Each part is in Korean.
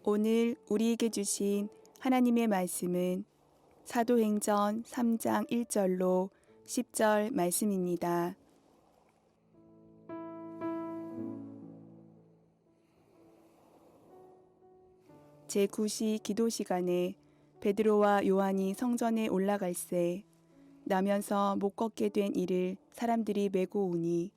오늘 우리에게 주신 하나님의 말씀은 사도행전 3장 1절로 10절 말씀입니다. 제9시 기도 시간에 베드로와 요한이 성전에 올라갈새 나면서 못 걷게 된 이를 사람들이 메고 오니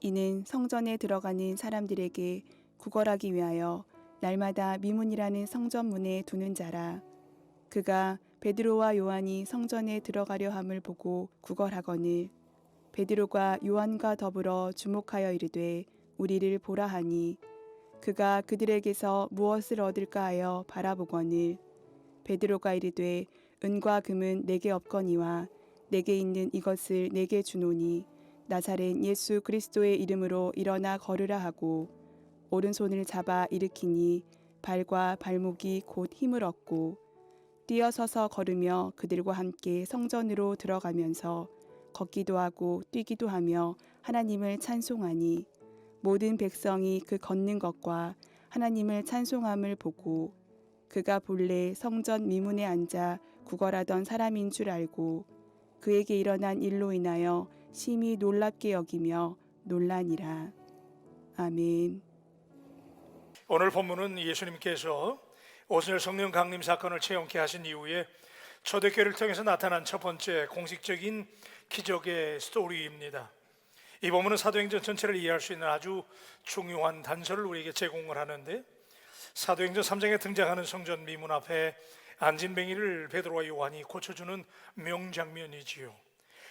이는 성전에 들어가는 사람들에게 구걸하기 위하여 날마다 미문이라는 성전문에 두는 자라. 그가 베드로와 요한이 성전에 들어가려 함을 보고 구걸하거늘 베드로가 요한과 더불어 주목하여 이르되 우리를 보라 하니 그가 그들에게서 무엇을 얻을까 하여 바라보거늘 베드로가 이르되 은과 금은 내게 없거니와 내게 있는 이것을 내게 주노니 나사렛 예수 그리스도의 이름으로 일어나 걸으라 하고 오른손을 잡아 일으키니 발과 발목이 곧 힘을 얻고 뛰어서서 걸으며 그들과 함께 성전으로 들어가면서 걷기도 하고 뛰기도 하며 하나님을 찬송하니 모든 백성이 그 걷는 것과 하나님을 찬송함을 보고 그가 본래 성전 미문에 앉아 구걸하던 사람인 줄 알고 그에게 일어난 일로 인하여 심히 놀랍게 여기며 놀라니라. 아멘. 오늘 본문은 예수님께서 오순절 성령 강림 사건을 체험케 하신 이후에 초대교회를 통해서 나타난 첫 번째 공식적인 기적의 스토리입니다. 이 본문은 사도행전 전체를 이해할 수 있는 아주 중요한 단서를 우리에게 제공을 하는데, 사도행전 3장에 등장하는 성전 미문 앞에 앉은 뱅이를 베드로와 요한이 고쳐주는 명장면이지요.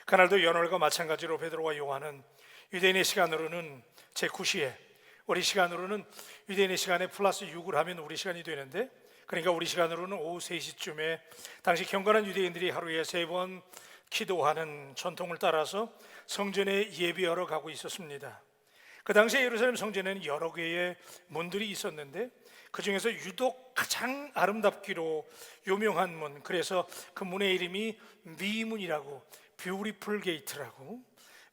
그날도 연월과 마찬가지로 베드로와 요한은 유대인의 시간으로는 제9시에, 우리 시간으로는 유대인의 시간에 플러스 6을 하면 우리 시간이 되는데, 그러니까 우리 시간으로는 오후 3시쯤에 당시 경건한 유대인들이 하루에 3번 기도하는 전통을 따라서 성전에 예배하러 가고 있었습니다. 그 당시에 예루살렘 성전에는 여러 개의 문들이 있었는데 그 중에서 유독 가장 아름답기로 유명한 문, 그래서 그 문의 이름이 미문이라고, 뷰티풀 게이트라고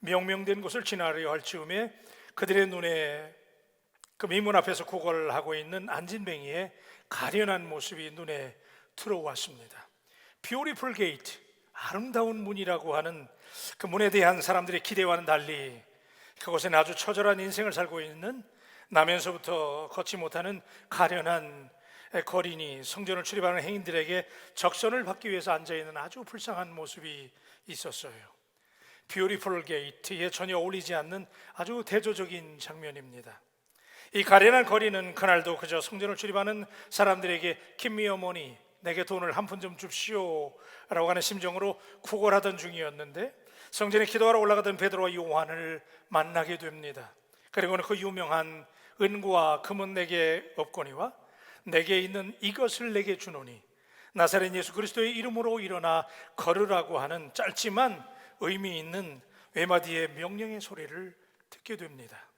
명명된 곳을 지나려 할 즈음에 그들의 눈에 그 미문 앞에서 구걸하고 있는 앉은뱅이의 가련한 모습이 눈에 들어왔습니다. 뷰티풀 게이트, 아름다운 문이라고 하는 그 문에 대한 사람들의 기대와는 달리 그곳엔 아주 처절한 인생을 살고 있는 나면서부터 걷지 못하는 가련한 거린이 성전을 출입하는 행인들에게 적선을 받기 위해서 앉아있는 아주 불쌍한 모습이 있었어요. 뷰티풀 게이트에 전혀 어울리지 않는 아주 대조적인 장면입니다. 이 가련한 거리는 그날도 그저 성전을 출입하는 사람들에게 김미 어머니 내게 돈을 한 푼 좀 줍시오 라고 하는 심정으로 구걸하던 중이었는데, 성전에 기도하러 올라가던 베드로와 요한을 만나게 됩니다. 그리고는 그 유명한 은과 금은 내게 없거니와 내게 있는 이것을 내게 주노니 나사렛 예수 그리스도의 이름으로 일어나 걸으라고 하는 짧지만 의미 있는 외마디의 명령의 소리를 듣게 됩니다.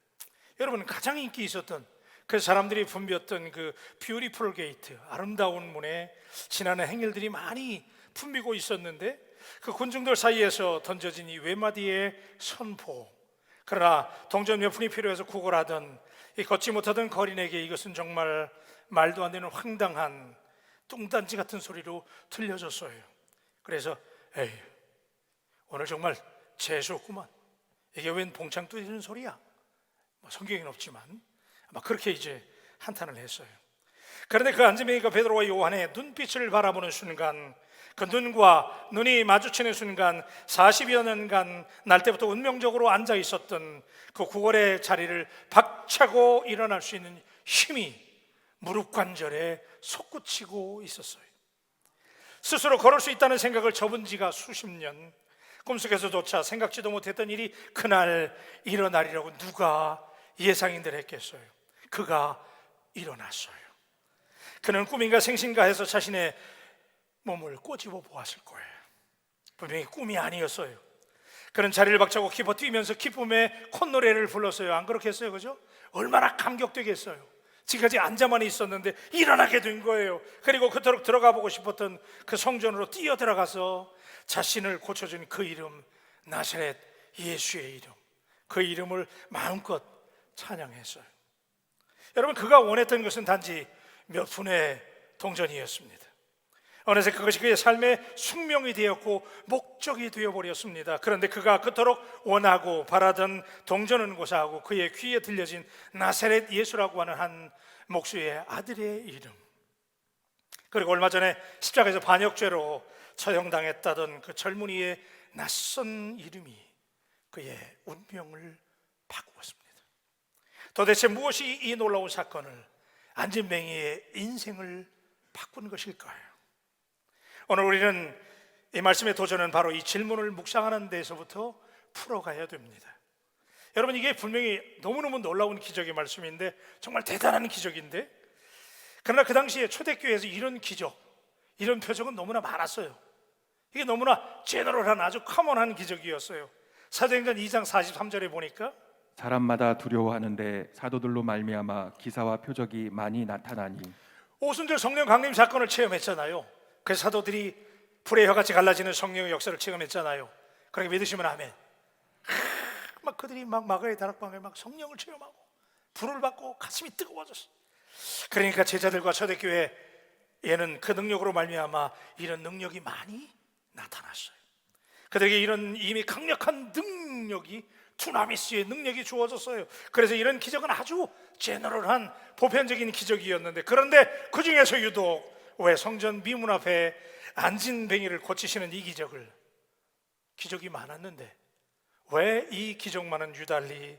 여러분, 가장 인기 있었던 그 사람들이 붐볐던 그 뷰티풀 게이트, 아름다운 문에 지나는 행렬들이 많이 붐비고 있었는데 그 군중들 사이에서 던져진 이 외마디의 선포, 그러나 동전 몇 푼이 필요해서 구걸하던 이 걷지 못하던 거린에게 이것은 정말 말도 안 되는 황당한 뚱딴지 같은 소리로 들려졌어요. 그래서 에이, 오늘 정말 재수없구만, 이게 웬 봉창 뚫리는 소리야. 성경에는 없지만 아마 그렇게 이제 한탄을 했어요. 그런데 그 앉은뱅이가 베드로와 요한의 눈빛을 바라보는 순간, 그 눈과 눈이 마주치는 순간 40여 년간 날 때부터 운명적으로 앉아 있었던 그 구걸의 자리를 박차고 일어날 수 있는 힘이 무릎 관절에 솟구치고 있었어요. 스스로 걸을 수 있다는 생각을 접은 지가 수십 년, 꿈속에서조차 생각지도 못했던 일이 그날 일어나리라고 누가 예상인들 했겠어요. 그가 일어났어요. 그는 꿈인가 생신가 해서 자신의 몸을 꼬집어 보았을 거예요. 분명히 꿈이 아니었어요. 그는 자리를 박차고 기뻐 뛰면서 기쁨의 콧노래를 불렀어요. 안 그렇겠어요? 그죠? 얼마나 감격되겠어요. 지금까지 앉아만 있었는데 일어나게 된 거예요. 그리고 그토록 들어가 보고 싶었던 그 성전으로 뛰어 들어가서 자신을 고쳐준 그 이름, 나사렛 예수의 이름, 그 이름을 마음껏 찬양했어요. 여러분, 그가 원했던 것은 단지 몇 분의 동전이었습니다. 어느새 그것이 그의 삶의 숙명이 되었고 목적이 되어버렸습니다. 그런데 그가 그토록 원하고 바라던 동전은 고사하고 그의 귀에 들려진 나사렛 예수라고 하는 한 목수의 아들의 이름, 그리고 얼마 전에 십자가에서 반역죄로 처형당했다던 그 젊은이의 낯선 이름이 그의 운명을 바꾸었습니다. 도대체 무엇이 이 놀라운 사건을, 안진뱅이의 인생을 바꾼 것일까요? 오늘 우리는 이 말씀의 도전은 바로 이 질문을 묵상하는 데서부터 풀어가야 됩니다. 여러분, 이게 분명히 너무너무 놀라운 기적의 말씀인데, 정말 대단한 기적인데, 그러나 그 당시에 초대교회에서 이런 기적, 이런 표적은 너무나 많았어요. 이게 너무나 제너럴한, 아주 커먼한 기적이었어요. 사도행전 2장 43절에 보니까 사람마다 두려워하는데 사도들로 말미암아 기사와 표적이 많이 나타나니, 오순절 성령 강림 사건을 체험했잖아요. 그래서 사도들이 불의 혀같이 갈라지는 성령의 역사를 체험했잖아요. 그러니까 믿으시면 아멘. 막 그들이 막 마가의 다락방에 막 성령을 체험하고 불을 받고 가슴이 뜨거워졌어. 그러니까 제자들과 초대교회에는 그 능력으로 말미암아 이런 능력이 많이 나타났어요. 그들에게 이런 이미 강력한 능력이, 두나미스의 능력이 주어졌어요. 그래서 이런 기적은 아주 제너럴한 보편적인 기적이었는데, 그런데 그 중에서 유독 왜 성전 미문 앞에 안진뱅이를 고치시는 이 기적이 많았는데 왜 이 기적만은 유달리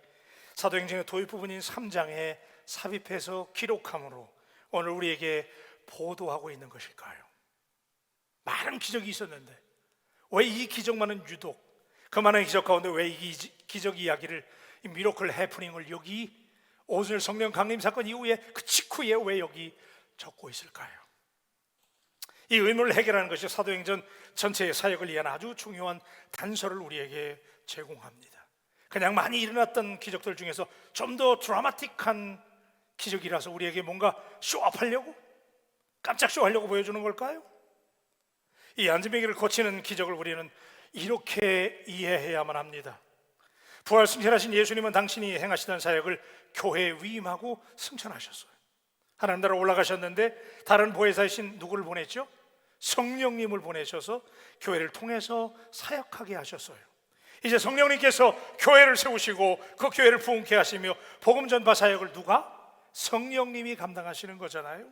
사도행전의 도입 부분인 3장에 삽입해서 기록함으로 오늘 우리에게 보도하고 있는 것일까요? 많은 기적이 있었는데 왜 이 기적만은 유독, 그 많은 기적 가운데 왜 이 기적 이야기를, 이 미러클 해프닝을 여기 오순절 성령 강림 사건 이후에 그 직후에 왜 여기 적고 있을까요? 이 의문을 해결하는 것이 사도행전 전체의 사역을 위한 아주 중요한 단서를 우리에게 제공합니다. 그냥 많이 일어났던 기적들 중에서 좀 더 드라마틱한 기적이라서 우리에게 뭔가 쇼업하려고, 깜짝 쇼하려고 보여주는 걸까요? 이 안진뱅이를 고치는 기적을 우리는 이렇게 이해해야만 합니다. 부활 승천하신 예수님은 당신이 행하시던 사역을 교회에 위임하고 승천하셨어요. 하나님 나라 올라가셨는데 다른 보혜사이신 누구를 보냈죠? 성령님을 보내셔서 교회를 통해서 사역하게 하셨어요. 이제 성령님께서 교회를 세우시고 그 교회를 부흥케 하시며 복음 전파 사역을 누가? 성령님이 감당하시는 거잖아요.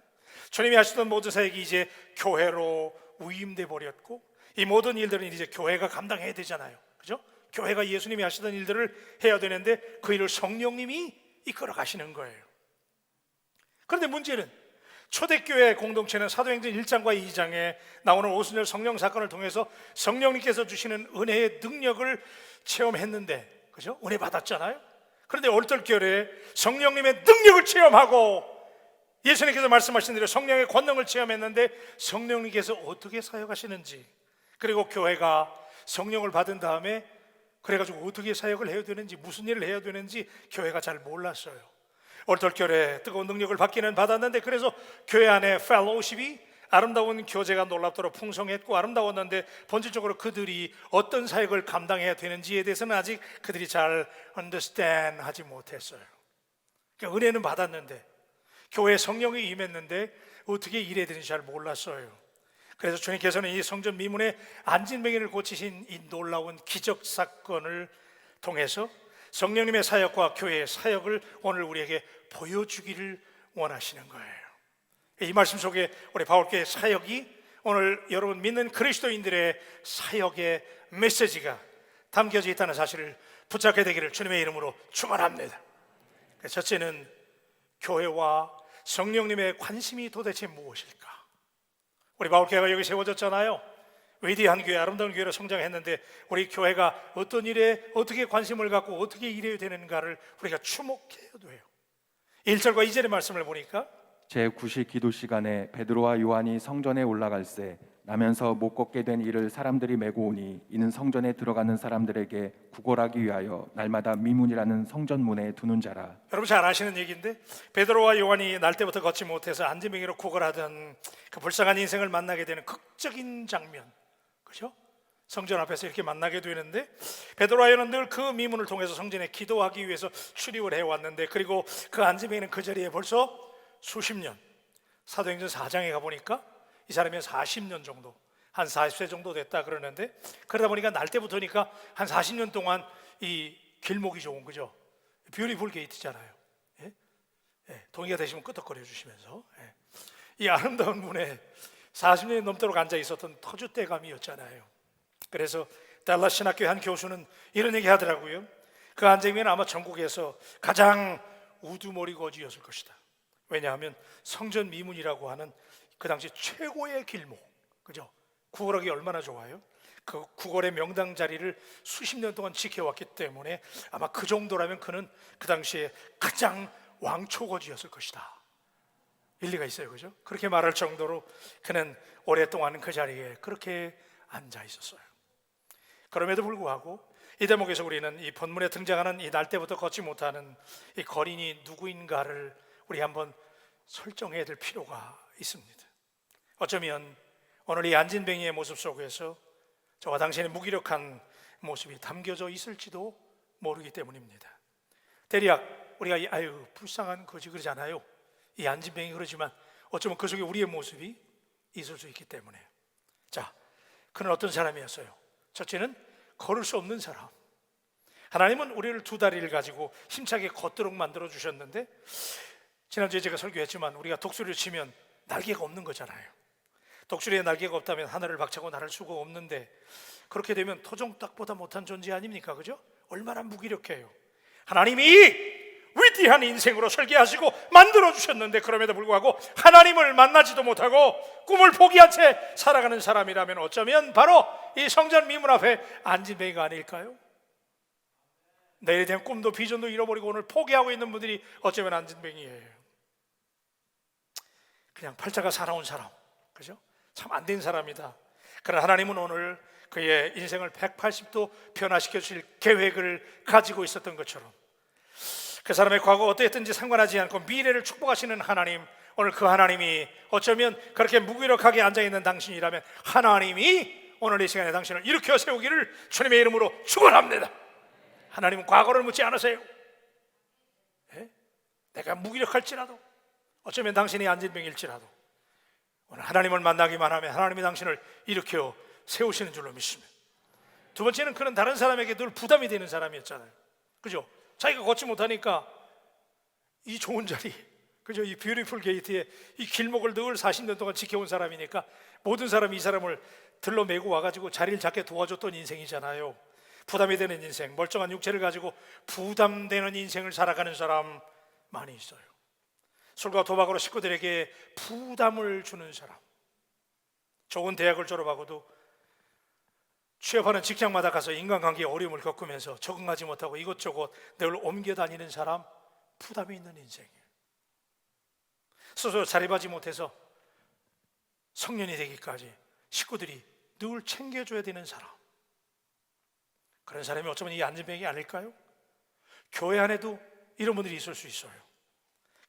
주님이 하시던 모든 사역이 이제 교회로 위임돼 버렸고, 이 모든 일들은 이제 교회가 감당해야 되잖아요. 그죠? 교회가 예수님이 하시던 일들을 해야 되는데 그 일을 성령님이 이끌어 가시는 거예요. 그런데 문제는 초대교회 공동체는 사도행전 1장과 2장에 나오는 오순절 성령 사건을 통해서 성령님께서 주시는 은혜의 능력을 체험했는데, 그죠? 은혜 받았잖아요. 그런데 얼떨결에 성령님의 능력을 체험하고 예수님께서 말씀하신 대로 성령의 권능을 체험했는데 성령님께서 어떻게 사역하시는지, 그리고 교회가 성령을 받은 다음에 그래가지고 어떻게 사역을 해야 되는지, 무슨 일을 해야 되는지 교회가 잘 몰랐어요. 얼떨결에 뜨거운 능력을 받기는 받았는데, 그래서 교회 안에 펠로우십이, 아름다운 교제가 놀랍도록 풍성했고 아름다웠는데 본질적으로 그들이 어떤 사역을 감당해야 되는지에 대해서는 아직 그들이 잘 understand 하지 못했어요. 그러니까 은혜는 받았는데 교회에 성령이 임했는데 어떻게 일해야 되는지 잘 몰랐어요. 그래서 주님께서는 이 성전 미문의 안진뱅이를 고치신 이 놀라운 기적 사건을 통해서 성령님의 사역과 교회의 사역을 오늘 우리에게 보여주기를 원하시는 거예요. 이 말씀 속에 우리 바울교회 사역이, 오늘 여러분 믿는 그리스도인들의 사역의 메시지가 담겨져 있다는 사실을 붙잡게 되기를 주님의 이름으로 축원합니다. 첫째는 교회와 성령님의 관심이 도대체 무엇일까? 우리 바울교회가 여기 세워졌잖아요. 위대한 교회, 아름다운 교회로 성장했는데 우리 교회가 어떤 일에 어떻게 관심을 갖고 어떻게 일해야 되는가를 우리가 주목해야 돼요. 1절과 2절의 말씀을 보니까 제9시 기도 시간에 베드로와 요한이 성전에 올라갈새 나면서 못 걷게 된 이를 사람들이 메고 오니 이는 성전에 들어가는 사람들에게 구걸하기 위하여 날마다 미문이라는 성전문에 두는 자라. 여러분 잘 아시는 얘기인데, 베드로와 요한이 날 때부터 걷지 못해서 안진뱅이로 구걸하던 그 불쌍한 인생을 만나게 되는 극적인 장면, 그죠? 성전 앞에서 이렇게 만나게 되는데, 베드로와 요한은 늘 그 미문을 통해서 성전에 기도하기 위해서 출입을 해왔는데, 그리고 그 안진뱅이는 그 자리에 벌써 수십 년, 사도행전 4장에 가보니까 이 사람이 40년 정도, 한 40세 정도 됐다 그러는데, 그러다 보니까 날 때부터니까 한 40년 동안 이 길목이 좋은 거죠. 뷰티풀 게이트잖아요. 예? 예, 동의가 되시면 끄덕거려 주시면서, 예. 이 아름다운 문에 40년이 넘도록 앉아 있었던 터줏대감이었잖아요. 그래서 달라스 신학교의 한 교수는 이런 얘기 하더라고요. 그 앉으면 아마 전국에서 가장 우두머리 거지였을 것이다. 왜냐하면 성전 미문이라고 하는 그 당시 최고의 길목, 그죠? 구걸하기 얼마나 좋아요? 그 구걸의 명당 자리를 수십 년 동안 지켜왔기 때문에 아마 그 정도라면 그는 그 당시에 가장 왕초거지였을 것이다. 일리가 있어요, 그죠? 그렇게 말할 정도로 그는 오랫동안 그 자리에 그렇게 앉아 있었어요. 그럼에도 불구하고 이 대목에서 우리는 이 본문에 등장하는 이 날 때부터 걷지 못하는 이 거린이 누구인가를 우리 한번 설정해야 될 필요가 있습니다. 어쩌면 오늘 이 안진뱅이의 모습 속에서 저와 당신의 무기력한 모습이 담겨져 있을지도 모르기 때문입니다. 대략 우리가 아유 불쌍한 거지 그러잖아요. 이 안진뱅이 그러지만 어쩌면 그 속에 우리의 모습이 있을 수 있기 때문에. 자, 그는 어떤 사람이었어요? 첫째는 걸을 수 없는 사람. 하나님은 우리를 두 다리를 가지고 힘차게 걷도록 만들어 주셨는데, 지난주에 제가 설교했지만 우리가 독수리를 치면 날개가 없는 거잖아요. 독수리에 날개가 없다면 하늘을 박차고 날을 수가 없는데, 그렇게 되면 토종닭보다 못한 존재 아닙니까? 그죠? 얼마나 무기력해요. 하나님이 위대한 인생으로 설계하시고 만들어 주셨는데, 그럼에도 불구하고 하나님을 만나지도 못하고 꿈을 포기한 채 살아가는 사람이라면 어쩌면 바로 이 성전 미문 앞에 안진뱅이가 아닐까요? 내일에 대한 꿈도 비전도 잃어버리고 오늘 포기하고 있는 분들이 어쩌면 안진뱅이예요. 그냥 팔자가 살아온 사람, 그죠? 참 안 된 사람이다. 그러나 하나님은 오늘 그의 인생을 180도 변화시켜 주실 계획을 가지고 있었던 것처럼, 그 사람의 과거가 어떠했든지 상관하지 않고 미래를 축복하시는 하나님, 오늘 그 하나님이 어쩌면 그렇게 무기력하게 앉아있는 당신이라면 하나님이 오늘 이 시간에 당신을 일으켜 세우기를 주님의 이름으로 축원합니다. 하나님은 과거를 묻지 않으세요. 예? 내가 무기력할지라도, 어쩌면 당신이 안진뱅일지라도 오늘 하나님을 만나기만 하면 하나님이 당신을 일으켜 세우시는 줄로 믿습니다. 두 번째는 그는 다른 사람에게 늘 부담이 되는 사람이었잖아요. 그죠? 자기가 걷지 못하니까 이 좋은 자리, 그죠? 이 뷰티풀 게이트에 이 길목을 늘 40년 동안 지켜온 사람이니까 모든 사람이 이 사람을 들러 메고 와가지고 자리를 잡게 도와줬던 인생이잖아요. 부담이 되는 인생, 멀쩡한 육체를 가지고 부담되는 인생을 살아가는 사람 많이 있어요. 술과 도박으로 식구들에게 부담을 주는 사람, 좋은 대학을 졸업하고도 취업하는 직장마다 가서 인간관계에 어려움을 겪으면서 적응하지 못하고 이것저것 늘 옮겨 다니는 사람, 부담이 있는 인생이에요. 스스로 자립하지 못해서 성년이 되기까지 식구들이 늘 챙겨줘야 되는 사람, 그런 사람이 어쩌면 이 안진뱅이 아닐까요? 교회 안에도 이런 분들이 있을 수 있어요.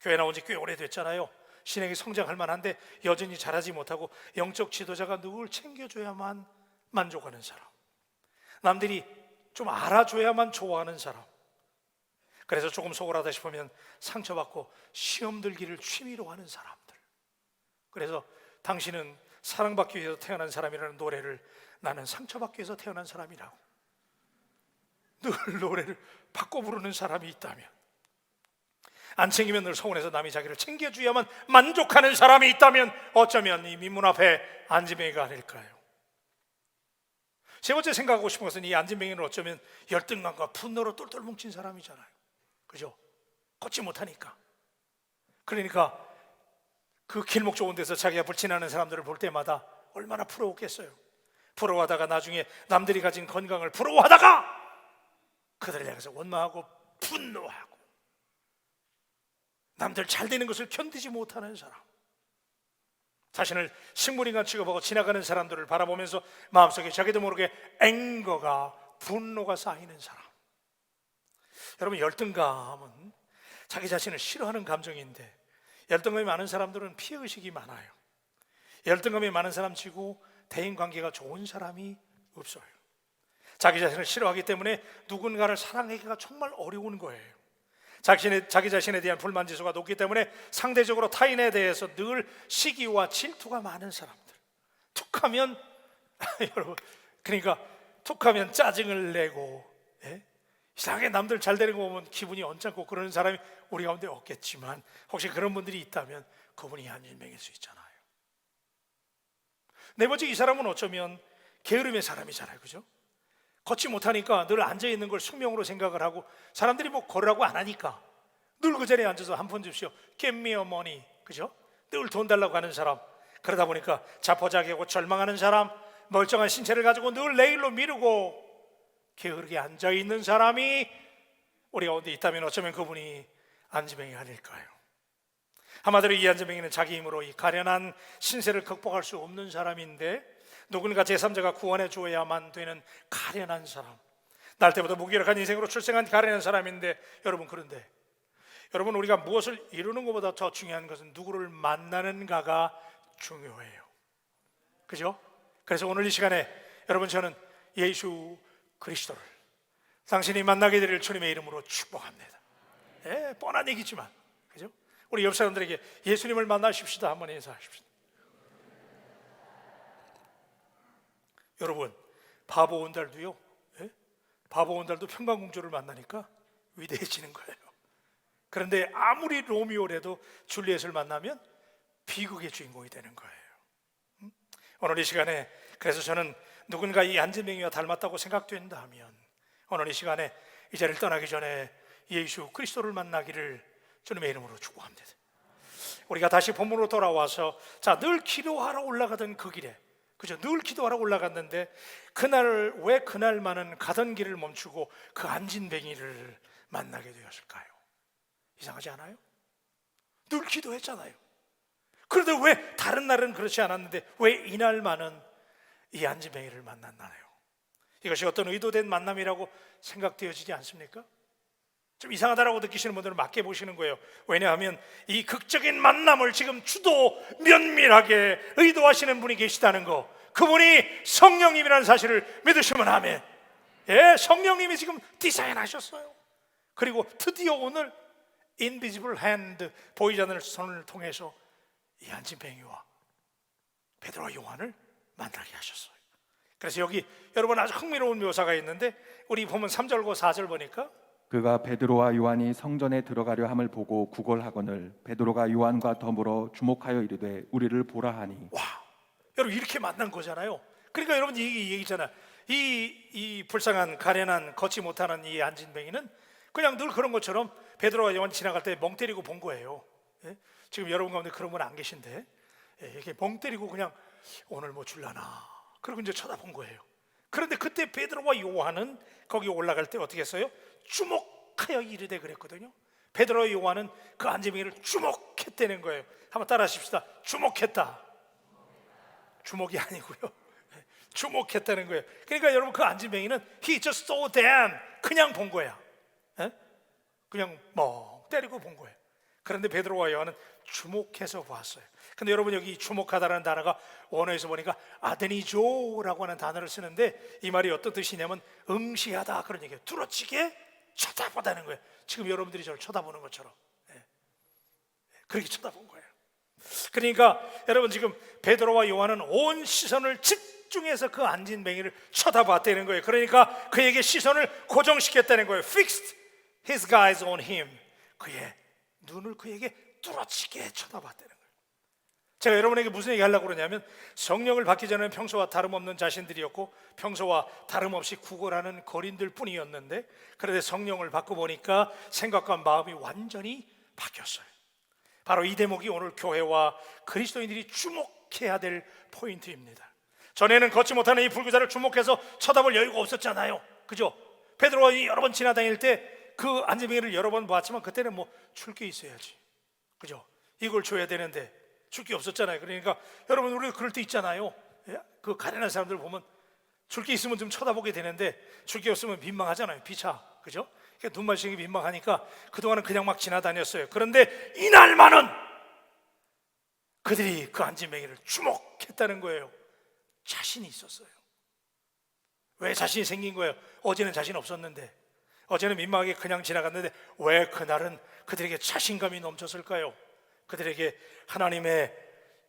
교회 나온 지 꽤 오래됐잖아요. 신앙이 성장할 만한데 여전히 잘하지 못하고 영적 지도자가 늘 챙겨줘야만 만족하는 사람, 남들이 좀 알아줘야만 좋아하는 사람, 그래서 조금 속을하다 싶으면 상처받고 시험 들기를 취미로 하는 사람들. 그래서 당신은 사랑받기 위해서 태어난 사람이라는 노래를 나는 상처받기 위해서 태어난 사람이라고 늘 노래를 바꿔 부르는 사람이 있다면, 안 챙기면 늘 서운해서 남이 자기를 챙겨줘야만 만족하는 사람이 있다면 어쩌면 이 민문 앞에 안진뱅이가 아닐까요? 세 번째 생각하고 싶은 것은 이 안진뱅이는 어쩌면 열등감과 분노로 똘똘 뭉친 사람이잖아요. 그죠? 걷지 못하니까. 그러니까 그 길목 좋은 데서 자기가 불친하는 사람들을 볼 때마다 얼마나 부러웠겠어요. 부러워하다가 나중에 남들이 가진 건강을 부러워하다가 그들을 향해서 원망하고 분노하고 남들 잘 되는 것을 견디지 못하는 사람, 자신을 식물인간 취급하고 지나가는 사람들을 바라보면서 마음속에 자기도 모르게 앵거가, 분노가 쌓이는 사람. 여러분, 열등감은 자기 자신을 싫어하는 감정인데 열등감이 많은 사람들은 피해의식이 많아요. 열등감이 많은 사람 치고 대인관계가 좋은 사람이 없어요. 자기 자신을 싫어하기 때문에 누군가를 사랑하기가 정말 어려운 거예요. 자기 자신에 대한 불만 지수가 높기 때문에 상대적으로 타인에 대해서 늘 시기와 질투가 많은 사람들. 툭하면 여러분, 그러니까 툭하면 짜증을 내고, 예? 이상하게 남들 잘 되는 거 보면 기분이 언짢고 그러는 사람이 우리 가운데 없겠지만, 혹시 그런 분들이 있다면 그분이 한일맹일 수 있잖아요. 네 번째, 이 사람은 어쩌면 게으름의 사람이잖아요, 그죠? 걷지 못하니까 늘 앉아있는 걸 숙명으로 생각을 하고, 사람들이 뭐 걸으라고 안 하니까 늘 그 자리에 앉아서 한 푼 줍시오, Give me your money, 그죠? 늘 돈 달라고 하는 사람. 그러다 보니까 자포자기하고 절망하는 사람, 멀쩡한 신체를 가지고 늘 내일로 미루고 게으르게 앉아있는 사람이 우리 가운데 있다면 어쩌면 그분이 안지뱅이 아닐까요? 한마디로 이 안지뱅이는 자기 힘으로 이 가련한 신세를 극복할 수 없는 사람인데, 누군가 제3자가 구원해 주어야만 되는 가련한 사람, 날 때부터 무기력한 인생으로 출생한 가련한 사람인데, 그런데 여러분, 우리가 무엇을 이루는 것보다 더 중요한 것은 누구를 만나는가가 중요해요, 그죠? 그래서 오늘 이 시간에 여러분, 저는 예수 그리스도를 당신이 만나게 되릴 주님의 이름으로 축복합니다. 예, 뻔한 얘기지만, 그죠? 우리 옆 사람들에게 예수님을 만나십시다 한번 인사하십시다. 여러분, 바보 온달도요, 예? 바보 온달도 평강공주를 만나니까 위대해지는 거예요. 그런데 아무리 로미오라도 줄리엣을 만나면 비극의 주인공이 되는 거예요. 오늘 이 시간에 그래서 저는 누군가 이 안지뱅이와 닮았다고 생각된다면 오늘 이 시간에 이 자리를 떠나기 전에 예수 그리스도를 만나기를 주님의 이름으로 축복합니다. 우리가 다시 본문으로 돌아와서, 자, 늘 기도하러 올라가던 그 길에, 그죠? 늘 기도하러 올라갔는데 왜 그날만은 가던 길을 멈추고 그 안진뱅이를 만나게 되었을까요? 이상하지 않아요? 늘 기도했잖아요. 그런데 왜 다른 날은 그렇지 않았는데 왜 이날만은 이 안지뱅이를 만났나요? 이것이 어떤 의도된 만남이라고 생각되어지지 않습니까? 좀 이상하다라고 느끼시는 분들은 맞게 보시는 거예요. 왜냐하면 이 극적인 만남을 지금 주도 면밀하게 의도하시는 분이 계시다는 거, 그분이 성령님이라는 사실을 믿으시면 아멘. 예, 성령님이 지금 디자인하셨어요. 그리고 드디어 오늘 인비지블 핸드, 보이지 않는 손을 통해서 이 안진뱅이와 베드로와 요한을 만나게 하셨어요. 그래서 여기 여러분 아주 흥미로운 묘사가 있는데, 우리 보면 3절과 4절 보니까, 그가 베드로와 요한이 성전에 들어가려 함을 보고 구걸하거늘 베드로가 요한과 더불어 주목하여 이르되 우리를 보라 하니. 와, 여러분 이렇게 만난 거잖아요. 그러니까 여러분 이 얘기잖아. 이 불쌍한 가련한 걷지 못하는 이 안진뱅이는 그냥 늘 그런 것처럼 베드로와 요한 지나갈 때 멍 때리고 본 거예요. 예? 지금 여러분 가운데 그런 분 안 계신데, 예, 이렇게 멍 때리고 그냥 오늘 뭐 줄라나, 그리고 이제 쳐다본 거예요. 그런데 그때 베드로와 요한은 거기 올라갈 때 어떻게 했어요? 주목하여 이르되 그랬거든요. 베드로와 요한은 그 안지뱅이를 주목했다는 거예요. 한번 따라 하십시다. 주목했다. 주목이 아니고요, 주목했다는 거예요. 그러니까 여러분, 그 안지뱅이는 he just saw them, 그냥 본 거야. 예? 그냥 멍 때리고 본 거예요. 그런데 베드로와 요한은 주목해서 봤어요. 근데 여러분, 여기 주목하다라는 단어가 원어에서 보니까 아데니조라고 하는 단어를 쓰는데, 이 말이 어떤 뜻이냐면 응시하다, 그런 얘기예요. 두루치게 쳐다보다는 거예요. 지금 여러분들이 저를 쳐다보는 것처럼, 예, 그렇게 쳐다본 거예요. 그러니까 여러분, 지금 베드로와 요한은 온 시선을 집중해서 그 안진뱅이를 쳐다봤다는 거예요. 그러니까 그에게 시선을 고정시켰다는 거예요. Fixed his eyes on him. 그의 눈을 그에게 뚫어지게 쳐다봤다는 거예요. 제가 여러분에게 무슨 얘기 하려고 그러냐면, 성령을 받기 전에는 평소와 다름없는 자신들이었고 평소와 다름없이 구걸하는 거린들 뿐이었는데, 그런데 성령을 받고 보니까 생각과 마음이 완전히 바뀌었어요. 바로 이 대목이 오늘 교회와 그리스도인들이 주목해야 될 포인트입니다. 전에는 걷지 못하는 이 불구자를 주목해서 쳐다볼 여유가 없었잖아요, 그죠? 베드로가 여러 번 지나다닐 때 그 안지뱅이를 여러 번 봤지만 그때는 뭐 줄 게 있어야지, 그죠? 이걸 줘야 되는데 줄 게 없었잖아요. 그러니까 여러분, 우리가 그럴 때 있잖아요. 그 가련한 사람들 보면 줄 게 있으면 좀 쳐다보게 되는데 줄 게 없으면 민망하잖아요, 비차, 그죠? 그러니까 눈 마주치는 게 민망하니까 그동안은 그냥 막 지나다녔어요. 그런데 이날만은 그들이 그 안진뱅이를 주목했다는 거예요. 자신이 있었어요. 왜 자신이 생긴 거예요? 어제는 자신 없었는데, 어제는 민망하게 그냥 지나갔는데 왜 그날은 그들에게 자신감이 넘쳤을까요? 그들에게 하나님의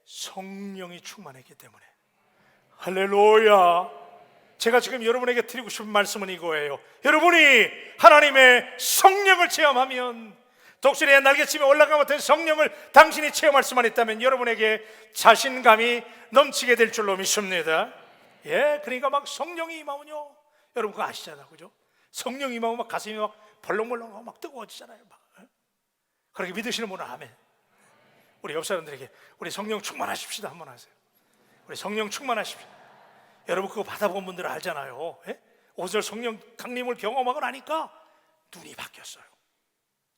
성령이 충만했기 때문에. 할렐루야. 제가 지금 여러분에게 드리고 싶은 말씀은 이거예요. 여러분이 하나님의 성령을 체험하면, 독수리의 날개침에 올라가 못한 성령을 당신이 체험할 수만 있다면 여러분에게 자신감이 넘치게 될 줄로 믿습니다. 예, 그러니까 막 성령이 임하면요, 여러분 그거 아시잖아요, 그죠? 성령이 임하면 막 가슴이 막 벌렁벌렁하고 막 뜨거워지잖아요. 막. 그렇게 믿으시는 분은 아멘. 우리 옆 사람들에게 우리 성령 충만하십시다 한번 하세요. 우리 성령 충만하십시다. 여러분 그거 받아본 분들은 알잖아요. 예? 오늘 성령 강림을 경험하고 나니까 눈이 바뀌었어요.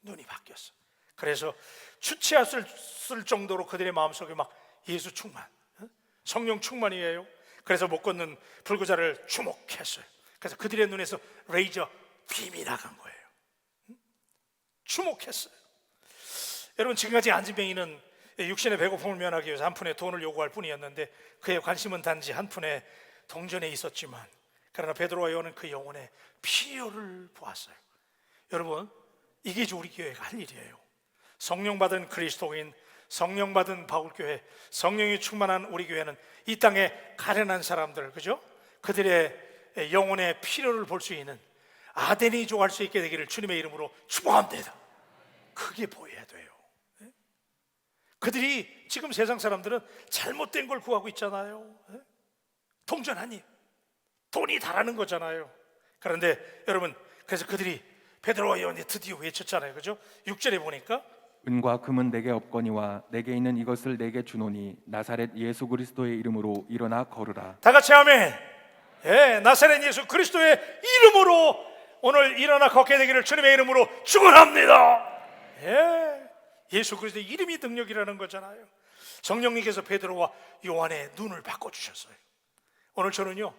눈이 바뀌었어. 그래서 주체했을 정도로 그들의 마음속에 막 예수 충만, 성령 충만이에요. 그래서 못 걷는 불구자를 주목했어요. 그래서 그들의 눈에서 레이저 빔이 나간 거예요. 주목했어요. 여러분 지금까지 안진뱅이는 육신의 배고픔을 면하기 위해서 한 푼의 돈을 요구할 뿐이었는데 그의 관심은 단지 한 푼의 동전에 있었지만, 그러나 베드로와 요한은 그 영혼의 필요를 보았어요. 여러분 이게 우리 교회가 할 일이에요. 성령 받은 그리스도인, 성령 받은 바울교회, 성령이 충만한 우리 교회는 이 땅에 가련한 사람들, 그죠? 그들의 영혼의 필요를 볼 수 있는 아데니족 할 수 있게 되기를 주님의 이름으로 축복합니다. 그게 보여야 돼요. 그들이 지금 세상 사람들은 잘못된 걸 구하고 있잖아요. 동전 한 입, 돈이 다라는 거잖아요. 그런데 여러분, 그래서 그들이 베드로와 요한이 드디어 외쳤잖아요, 그죠? 6절에 보니까 은과 금은 내게 없거니와 내게 있는 이것을 내게 주노니 나사렛 예수 그리스도의 이름으로 일어나 걸으라. 다 같이 아멘. 예, 나사렛 예수 그리스도의 이름으로 오늘 일어나 걷게 되기를 주님의 이름으로 축원합니다. 예, 예수 그리스도의 이름이 능력이라는 거잖아요. 성령님께서 베드로와 요한의 눈을 바꿔주셨어요. 오늘 저는요,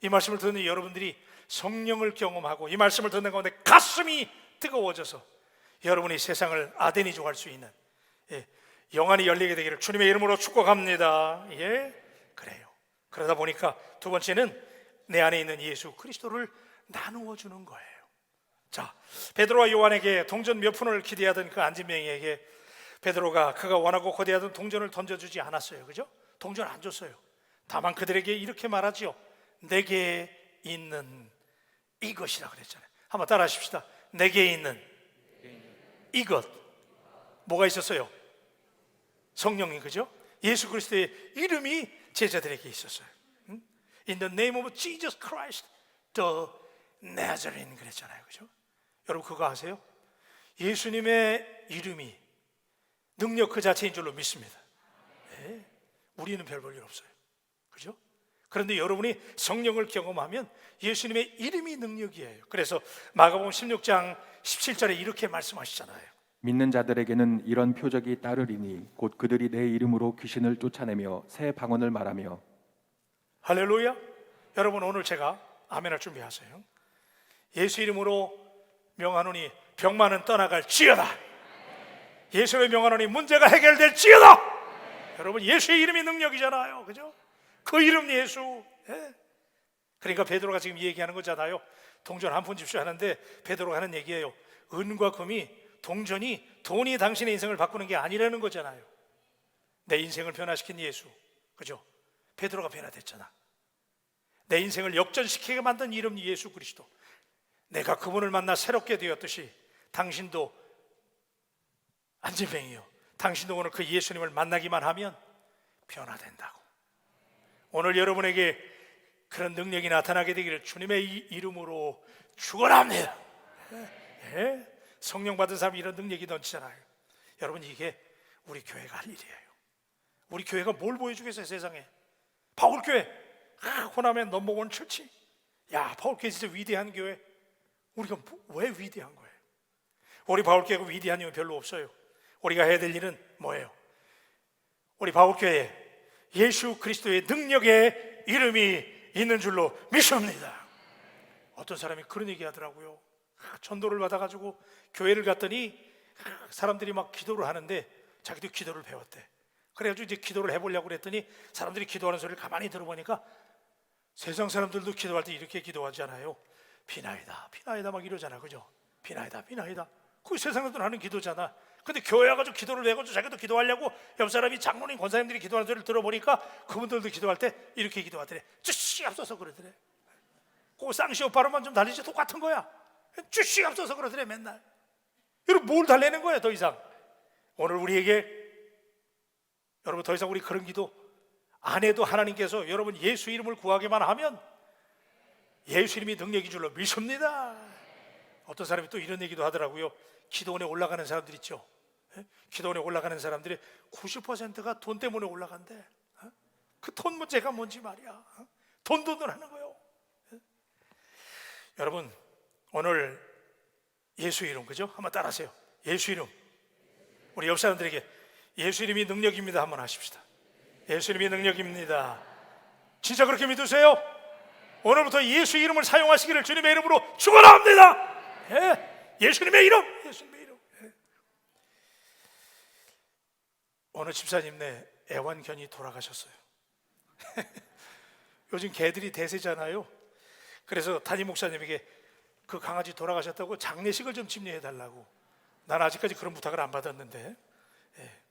이 말씀을 듣는 여러분들이 성령을 경험하고 이 말씀을 듣는 가운데 가슴이 뜨거워져서 여러분이 세상을 아데니족 할 수 있는, 예, 영안이 열리게 되기를 주님의 이름으로 축복합니다. 예, 그래요. 그러다 보니까 두 번째는 내 안에 있는 예수 그리스도를 나누어 주는 거예요. 자, 베드로와 요한에게 동전 몇 푼을 기대하던 그 안진뱅이에게 베드로가 그가 원하고 거대하던 동전을 던져주지 않았어요, 그죠? 동전 안 줬어요. 다만 그들에게 이렇게 말하지요. 내게 있는 이것이라 그랬잖아요. 한번 따라 하십시다. 내게 있는 이것. 뭐가 있었어요? 성령이, 그죠? 예수 그리스도의 이름이 제자들에게 있었어요. In the name of Jesus Christ the Nazarene 그랬잖아요, 그죠? 여러분 그거 아세요? 예수님의 이름이 능력 그 자체인 줄로 믿습니다. 네, 우리는 별 볼 일 없어요, 그죠? 그런데 여러분이 성령을 경험하면 예수님의 이름이 능력이에요. 그래서 마가복음 16장 17절에 이렇게 말씀하시잖아요. 믿는 자들에게는 이런 표적이 따르리니 곧 그들이 내 이름으로 귀신을 쫓아내며 새 방언을 말하며. 할렐루야. 여러분 오늘 제가 아멘할 준비하세요. 예수 이름으로 명하노니 병만은 떠나갈지어다. 예수의 명하노니 문제가 해결될지어다. 여러분 예수의 이름이 능력이잖아요, 그죠? 그 이름 예수. 예. 그러니까 베드로가 지금 얘기하는 거잖아요. 동전 한 푼 줍시오 하는데 베드로가 하는 얘기예요. 은과 금이, 동전이, 돈이 당신의 인생을 바꾸는 게 아니라는 거잖아요. 내 인생을 변화시킨 예수, 그죠? 베드로가 변화됐잖아. 내 인생을 역전시키게 만든 이름 예수 그리스도. 내가 그분을 만나 새롭게 되었듯이 당신도, 안진뱅이요, 당신도 오늘 그 예수님을 만나기만 하면 변화된다고. 오늘 여러분에게 그런 능력이 나타나게 되기를 주님의 이름으로 축원합니다. 예? 성령 받은 사람이 이런 능력이 넘치잖아요. 여러분 이게 우리 교회가 할 일이에요. 우리 교회가 뭘 보여주겠어요, 세상에? 바울교회, 호남의 넘버원 철치. 야, 바울교회 진짜 위대한 교회. 우리가 왜 위대한 거예요? 우리 바울교회가 위대한 이유는 별로 없어요. 우리가 해야 될 일은 뭐예요? 우리 바울교회에 예수 그리스도의 능력의 이름이 있는 줄로 믿습니다. 어떤 사람이 그런 얘기 하더라고요. 전도를 받아가지고 교회를 갔더니 사람들이 막 기도를 하는데 자기도 기도를 배웠대. 그래가지고 이제 기도를 해보려고 그랬더니 사람들이 기도하는 소리를 가만히 들어보니까 세상 사람들도 기도할 때 이렇게 기도하잖아요. 비나이다 비나이다 막 이러잖아, 그죠? 비나이다 비나이다. 그게 세상에도 하는 기도잖아. 근데 교회 와가지고 기도를 내가지고 자기도 기도하려고 옆 사람이 장로님 권사님들이 기도하는 소리를 들어보니까 그분들도 기도할 때 이렇게 기도하더래. 쭈씨 앞서서 그러더래. 그 쌍시 오빠로만 좀 달리지 똑같은 거야. 쭈씨 앞서서 그러더래 맨날. 여러분 뭘 달래는 거야 더 이상? 오늘 우리에게 여러분 더 이상 우리 그런 기도 안 해도 하나님께서 여러분 예수 이름을 구하기만 하면 예수 이름이 능력인 줄로 믿습니다. 어떤 사람이 또 이런 얘기도 하더라고요. 기도원에 올라가는 사람들 있죠. 기도원에 올라가는 사람들이 90%가 돈 때문에 올라간대. 그 돈 문제가 뭔지 말이야. 돈을 하는 거예요. 여러분 오늘 예수 이름, 그죠? 한번 따라하세요. 예수 이름. 우리 옆 사람들에게 예수 이름이 능력입니다 한번 하십시다. 예수 이름이 능력입니다. 진짜 그렇게 믿으세요? 오늘부터 예수 이름을 사용하시기를 주님의 이름으로 축원합니다. 예, 예수님의 이름, 예수님의 이름. 예. 어느 집사님네 애완견이 돌아가셨어요. 요즘 개들이 대세잖아요. 그래서 담임 목사님에게 그 강아지 돌아가셨다고 장례식을 좀 집례해 달라고. 난 아직까지 그런 부탁을 안 받았는데. 예.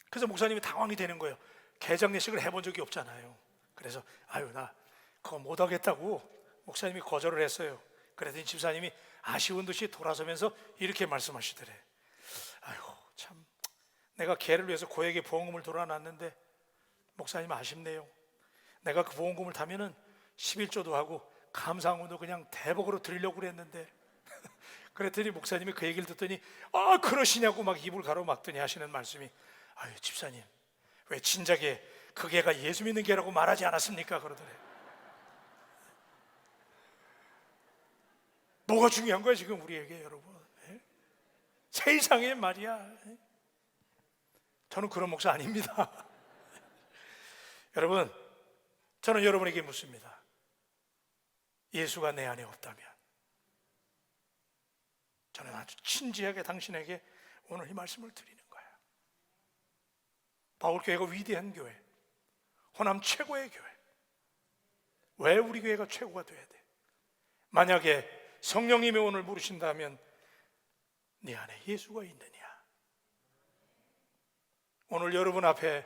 그래서 목사님이 당황이 되는 거예요. 개 장례식을 해본 적이 없잖아요. 그래서 아유 나 그거 못 하겠다고 목사님이 거절을 했어요. 그랬더니 집사님이 아쉬운 듯이 돌아서면서 이렇게 말씀하시더래. 아이고 참 내가 개를 위해서 고액의 보험금을 돌아놨는데 목사님 아쉽네요. 내가 그 보험금을 타면은 11조도 하고 감사원도 그냥 대복으로 드리려고 그랬는데 그랬더니 목사님이 그 얘기를 듣더니 아 그러시냐고 막 입을 가로막더니 하시는 말씀이 아유 집사님 왜 진작에 그 개가 예수 믿는 개라고 말하지 않았습니까? 그러더래. 뭐가 중요한 거야 지금 우리에게 여러분? 세상에 말이야. 저는 그런 목사 아닙니다. 여러분 저는 여러분에게 묻습니다. 예수가 내 안에 없다면 저는 아주 진지하게 당신에게 오늘 이 말씀을 드리는 거예요. 바울교회가 위대한 교회, 호남 최고의 교회. 왜 우리 교회가 최고가 돼야 돼? 만약에 성령님이 오늘 물으신다면 네 안에 예수가 있느냐? 오늘 여러분 앞에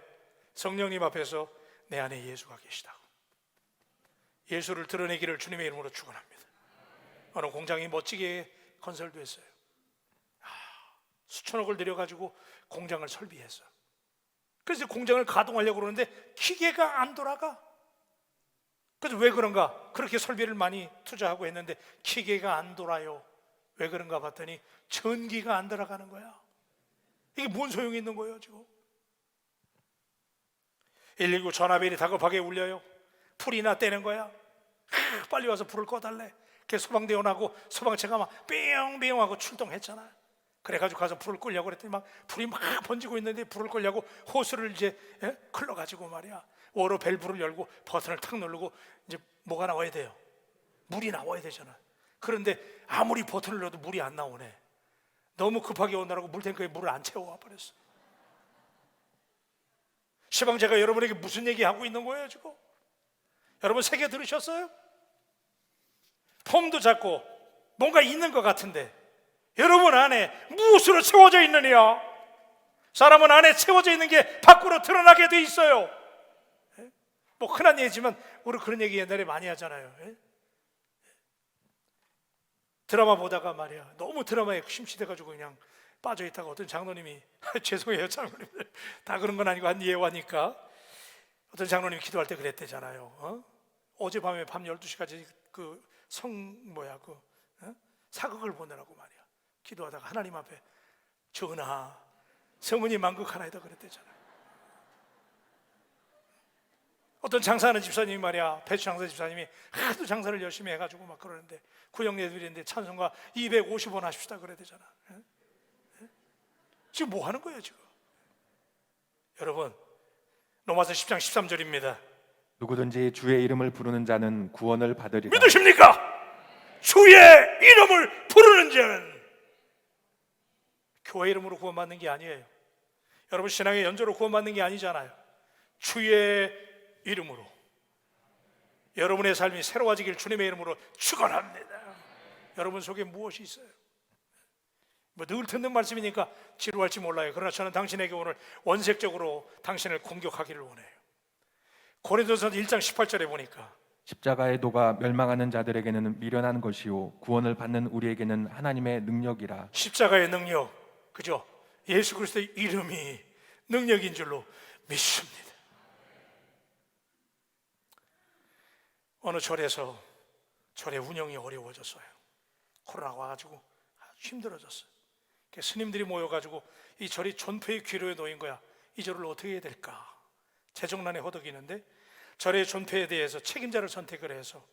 성령님 앞에서 내 안에 예수가 계시다고 예수를 드러내기를 주님의 이름으로 축원합니다. 어느 공장이 멋지게 건설됐어요. 수천억을 들여가지고 공장을 설비했어. 그래서 공장을 가동하려고 그러는데 기계가 안 돌아가. 그래서 왜 그런가? 그렇게 설비를 많이 투자하고 했는데 기계가 안 돌아요. 왜 그런가 봤더니 전기가 안 들어가는 거야. 이게 뭔 소용이 있는 거예요 지금? 119 전화벨이 다급하게 울려요. 불이나 떼는 거야. 빨리 와서 불을 꺼달래. 그래서 소방대원 하고 소방차가 막 삐용삐용 하고 출동했잖아. 그래가지고 가서 불을 끄려고 그랬더니 막 불이 막 번지고 있는데 불을 끄려고 호스를 이제 클러가지고 말이야 워로 밸브를 열고 버튼을 탁 누르고 이제 뭐가 나와야 돼요? 물이 나와야 되잖아. 그런데 아무리 버튼을 눌러도 물이 안 나오네. 너무 급하게 온다고 물탱크에 물을 안 채워와 버렸어. 시방 제가 여러분에게 무슨 얘기하고 있는 거예요 지금? 여러분 세계 들으셨어요? 폼도 작고 뭔가 있는 것 같은데 여러분 안에 무엇으로 채워져 있느냐? 사람은 안에 채워져 있는 게 밖으로 드러나게 돼 있어요. 뭐 흔한 얘기지만 우리 그런 얘기 옛날에 많이 하잖아요. 드라마 보다가 말이야 너무 드라마에 심취돼가지고 그냥 빠져있다가 어떤 장로님이 죄송해요 장로님들 다 그런 건 아니고 한 예화니까 어떤 장로님이 기도할 때 그랬대잖아요. 어젯밤에 밤 12시까지 그 사극을 보내라고 말이야 기도하다가 하나님 앞에 전하 성은이 만극하나이다 그랬대잖아요. 어떤 장사하는 집사님이 말이야 배추 장사 집사님이 하도 장사를 열심히 해가지고 막 그러는데 구역내드리는데 찬송가 250원 하십시다 그랬대잖아. 지금 뭐 하는 거예요 지금? 여러분 로마서 10장 13절입니다. 누구든지 주의 이름을 부르는 자는 구원을 받으리라. 믿으십니까? 주의 이름을 부르는 자는 교회 이름으로 구원받는 게 아니에요. 여러분 신앙의 연조로 구원받는 게 아니잖아요. 주의 이름으로 여러분의 삶이 새로워지길 주님의 이름으로 축원합니다. 여러분 속에 무엇이 있어요? 늘 듣는 말씀이니까 지루할지 몰라요. 그러나 저는 당신에게 오늘 원색적으로 당신을 공격하기를 원해요. 고린도전서 1장 18절에 보니까 십자가의 도가 멸망하는 자들에게는 미련한 것이요 구원을 받는 우리에게는 하나님의 능력이라. 십자가의 능력, 그죠? 예수 그리스도의 이름이 능력인 줄로 믿습니다. 어느 절에서 절의 운영이 어려워졌어요. 코로나가 와가지고 아주 힘들어졌어요. 스님들이 모여가지고 이 절이 존폐의 기로에 놓인 거야. 이 절을 어떻게 해야 될까? 재정난에 허덕이는데 절의 존폐에 대해서 책임자를 선택을 해서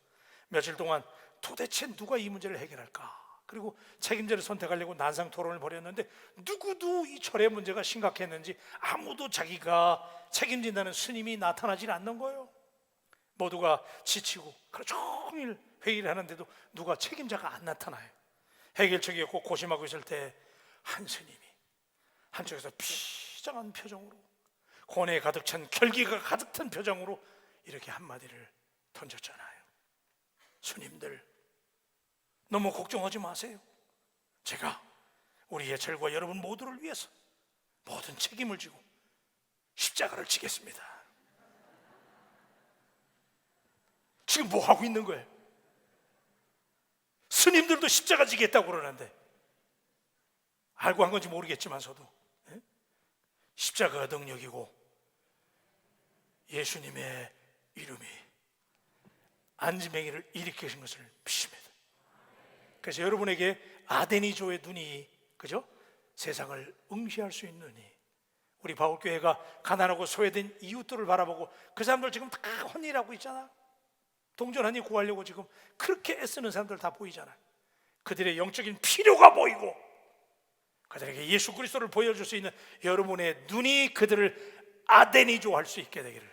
며칠 동안 도대체 누가 이 문제를 해결할까? 그리고 책임자를 선택하려고 난상 토론을 벌였는데 누구도 이 절의 문제가 심각했는지 아무도 자기가 책임진다는 스님이 나타나질 않는 거예요. 모두가 지치고 하루 종일 회의를 하는데도 누가 책임자가 안 나타나요. 해결책이 없고 고심하고 있을 때 한 스님이 한쪽에서 비장한 표정으로, 고뇌에 가득 찬, 결기가 가득 찬 표정으로 이렇게 한마디를 던졌잖아요. 스님들, 너무 걱정하지 마세요. 제가 우리 예철과 여러분 모두를 위해서 모든 책임을 지고 십자가를 지겠습니다. 지금 뭐 하고 있는 거예요? 스님들도 십자가 지겠다고 그러는데, 알고 한 건지 모르겠지만서도 십자가가 능력이고 예수님의 이름이 안지맹이를 일으키신 것을 믿습니다. 그래서 여러분에게 아데니조의 눈이, 그죠? 세상을 응시할 수 있느니, 우리 바울교회가 가난하고 소외된 이웃들을 바라보고 그 사람들 지금 다 혼일하고 있잖아. 동전하니 구하려고 지금 그렇게 애쓰는 사람들 다 보이잖아. 그들의 영적인 필요가 보이고 그들에게 예수 그리스도를 보여줄 수 있는 여러분의 눈이 그들을 아데니조 할 수 있게 되기를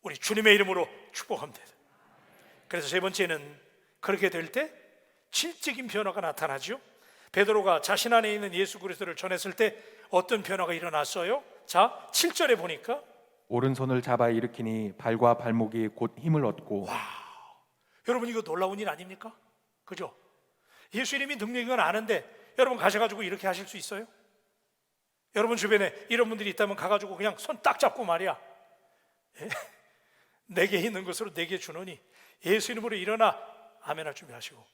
우리 주님의 이름으로 축복합니다. 그래서 세 번째는 그렇게 될 때 질적인 변화가 나타나죠. 베드로가 자신 안에 있는 예수 그리스도를 전했을 때 어떤 변화가 일어났어요? 자, 7절에 보니까 오른손을 잡아 일으키니 발과 발목이 곧 힘을 얻고. 여러분 이거 놀라운 일 아닙니까? 그죠? 예수 이름이 능력인 건 아는데 여러분 가셔가지고 이렇게 하실 수 있어요? 여러분 주변에 이런 분들이 있다면 가가지고 그냥 손 딱 잡고 말이야, 내게 있는 것으로 내게 주노니 예수 이름으로 일어나 아멘 할 준비하시고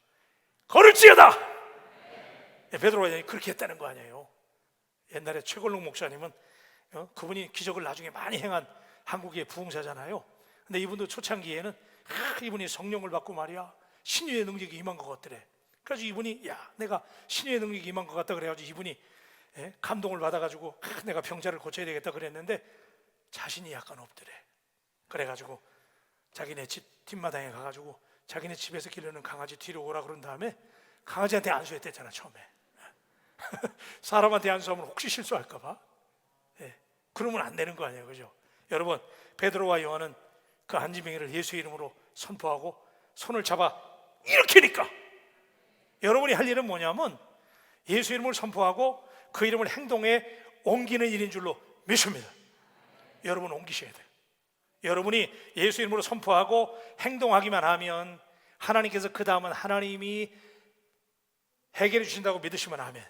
걸을지어다. 베드로가 그렇게 했다는 거 아니에요. 옛날에 최걸록 목사님은 그분이 기적을 나중에 많이 행한 한국의 부흥사잖아요. 근데 이분도 초창기에는 이분이 성령을 받고 말이야 신유의 능력이 임한 것 같더래. 그래서 이분이 내가 신유의 능력이 임한 것 같다 그래가지고 이분이 감동을 받아가지고 내가 병자를 고쳐야 되겠다 그랬는데 자신이 약간 없더래. 그래가지고 자기네 집 뒷마당에 가가지고 자기네 집에서 기르는 강아지 뒤로 오라 그런 다음에 강아지한테 안수했댔잖아 처음에. 사람한테 안수하면 혹시 실수할까봐. 그러면 안 되는 거 아니에요, 그죠? 여러분, 베드로와 요한은 그 안지병이를 예수 이름으로 선포하고 손을 잡아 일으키니까 여러분이 할 일은 뭐냐면 예수 이름을 선포하고 그 이름을 행동에 옮기는 일인 줄로 믿습니다. 여러분 옮기셔야 돼요. 여러분이 예수 이름으로 선포하고 행동하기만 하면 하나님께서 그 다음은 하나님이 해결해 주신다고 믿으시면 아멘.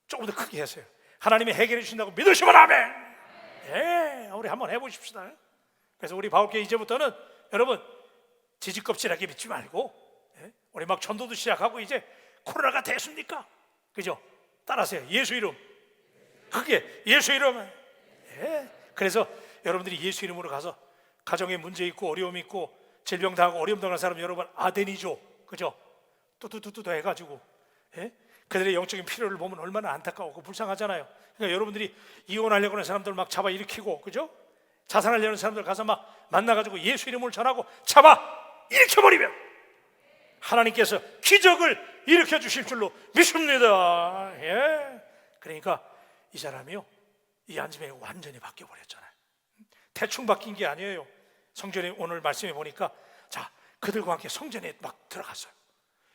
조금 더 크게 하세요. 하나님이 해결해 주신다고 믿으시면 아멘. 우리 한번 해보십시다. 그래서 우리 바울교회 이제부터는 여러분 지지껍질하게 믿지 말고 우리 막 전도도 시작하고 이제 코로나가 됐습니까? 그죠? 따라하세요. 예수 이름. 크게 예수 이름. 그래서 여러분들이 예수 이름으로 가서 가정에 문제 있고 어려움 있고 질병 당하고 어려움 당한 사람 여러분 아데니조, 그죠? 뚜뚜뚜뚜 해가지고 그들의 영적인 필요를 보면 얼마나 안타까우고 불쌍하잖아요. 그러니까 여러분들이 이혼하려고 하는 사람들 막 잡아 일으키고, 그죠? 자살하려는 사람들 가서 막 만나가지고 예수 이름을 전하고 잡아 일으켜버리면 하나님께서 기적을 일으켜 주실 줄로 믿습니다. 그러니까 이 사람이요, 이 안지명이 완전히 바뀌어 버렸잖아요. 대충 바뀐 게 아니에요. 성전에 오늘 말씀해 보니까 자, 그들과 함께 성전에 막 들어갔어요.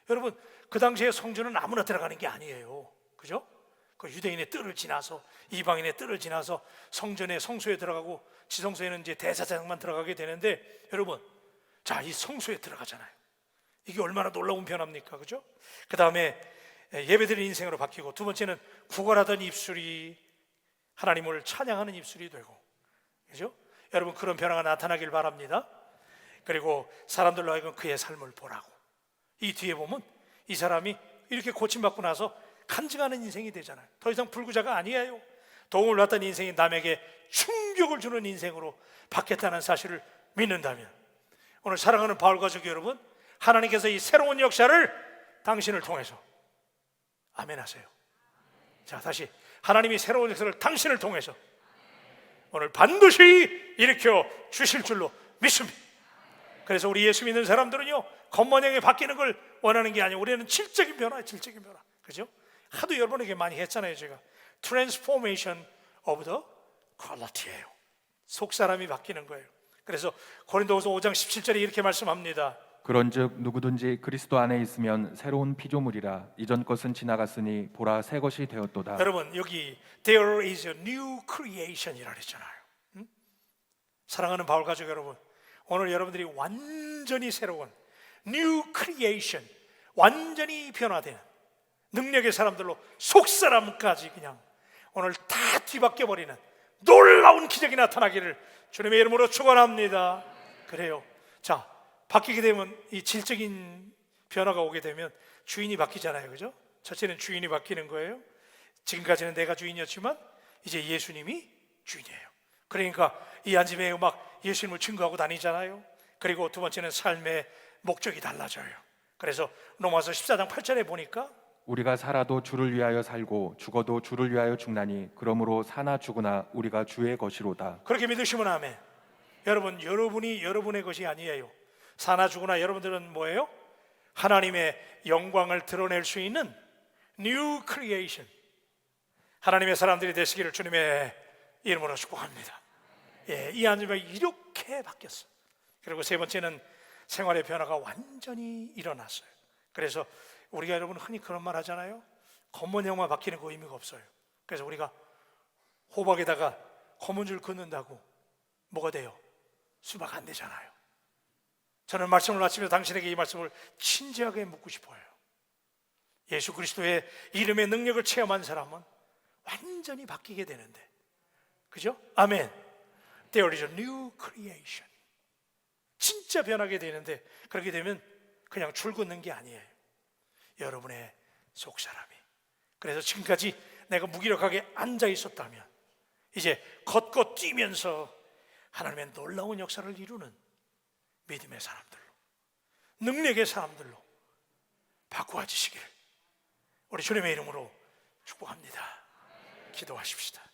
여러분 그 당시에 성전은 아무나 들어가는 게 아니에요, 그죠? 그 유대인의 뜰을 지나서 이방인의 뜰을 지나서 성전에 성소에 들어가고 지성소에는 이제 대제사장만 들어가게 되는데 여러분, 자, 이 성소에 들어가잖아요. 이게 얼마나 놀라운 변화입니까? 그죠? 그 다음에 예배드리는 인생으로 바뀌고, 두 번째는 구걸하던 입술이 하나님을 찬양하는 입술이 되고, 그죠? 여러분, 그런 변화가 나타나길 바랍니다. 그리고 사람들로 하여금 그의 삶을 보라고. 이 뒤에 보면 이 사람이 이렇게 고침받고 나서 간증하는 인생이 되잖아요. 더 이상 불구자가 아니에요. 도움을 받던 인생이 남에게 충격을 주는 인생으로 바뀌었다는 사실을 믿는다면, 오늘 사랑하는 바울 가족 여러분, 하나님께서 이 새로운 역사를 당신을 통해서, 아멘 하세요. 자, 다시, 하나님이 새로운 역사를 당신을 통해서 오늘 반드시 일으켜 주실 줄로 믿습니다. 그래서 우리 예수 믿는 사람들은요, 겉모양이 바뀌는 걸 원하는 게 아니고 우리는 질적인 변화예요. 질적인 변화. 그죠? 하도 여러분에게 많이 했잖아요. 제가 Transformation of the quality예요. 속사람이 바뀌는 거예요. 그래서 고린도후서 5장 17절에 이렇게 말씀합니다. 그런즉 누구든지 그리스도 안에 있으면 새로운 피조물이라. 이전 것은 지나갔으니 보라 새 것이 되었도다. 여러분, 여기 There is a new creation이라 그랬잖아요. 사랑하는 바울 가족 여러분, 오늘 여러분들이 완전히 새로운 new creation, 완전히 변화된 능력의 사람들로 속사람까지 그냥 오늘 다 뒤바뀌어 버리는 놀라운 기적이 나타나기를 주님의 이름으로 축원합니다. 그래요. 자, 바뀌게 되면, 이 질적인 변화가 오게 되면 주인이 바뀌잖아요. 그죠? 첫째는 주인이 바뀌는 거예요. 지금까지는 내가 주인이었지만 이제 예수님이 주인이에요. 그러니까 이 안집에 막 예수님을 증거하고 다니잖아요. 그리고 두 번째는 삶의 목적이 달라져요. 그래서 로마서 14장 8절에 보니까 우리가 살아도 주를 위하여 살고 죽어도 주를 위하여 죽나니 그러므로 사나 죽으나 우리가 주의 것이로다. 그렇게 믿으시면 아멘. 여러분, 여러분이 여러분의 것이 아니에요. 사나 죽으나 여러분들은 뭐예요? 하나님의 영광을 드러낼 수 있는 new creation, 하나님의 사람들이 되시기를 주님의 이름으로 축복합니다. 예, 이 안집이 이렇게 바뀌었어요. 그리고 세 번째는 생활의 변화가 완전히 일어났어요. 그래서 우리가 여러분 흔히 그런 말 하잖아요. 겉모양만 바뀌는 거 의미가 없어요. 그래서 우리가 호박에다가 검은 줄 긋는다고 뭐가 돼요? 수박 안 되잖아요. 저는 말씀을 마치며 당신에게 이 말씀을 진지하게 묻고 싶어요. 예수 그리스도의 이름의 능력을 체험한 사람은 완전히 바뀌게 되는데, 그죠? 아멘. There is a new creation. 진짜 변하게 되는데, 그렇게 되면 그냥 줄 긋는 게 아니에요. 여러분의 속사람이. 그래서 지금까지 내가 무기력하게 앉아 있었다면 이제 걷고 뛰면서 하나님의 놀라운 역사를 이루는 믿음의 사람들로, 능력의 사람들로 바꾸어지시기를 우리 주님의 이름으로 축복합니다. 기도하십시다.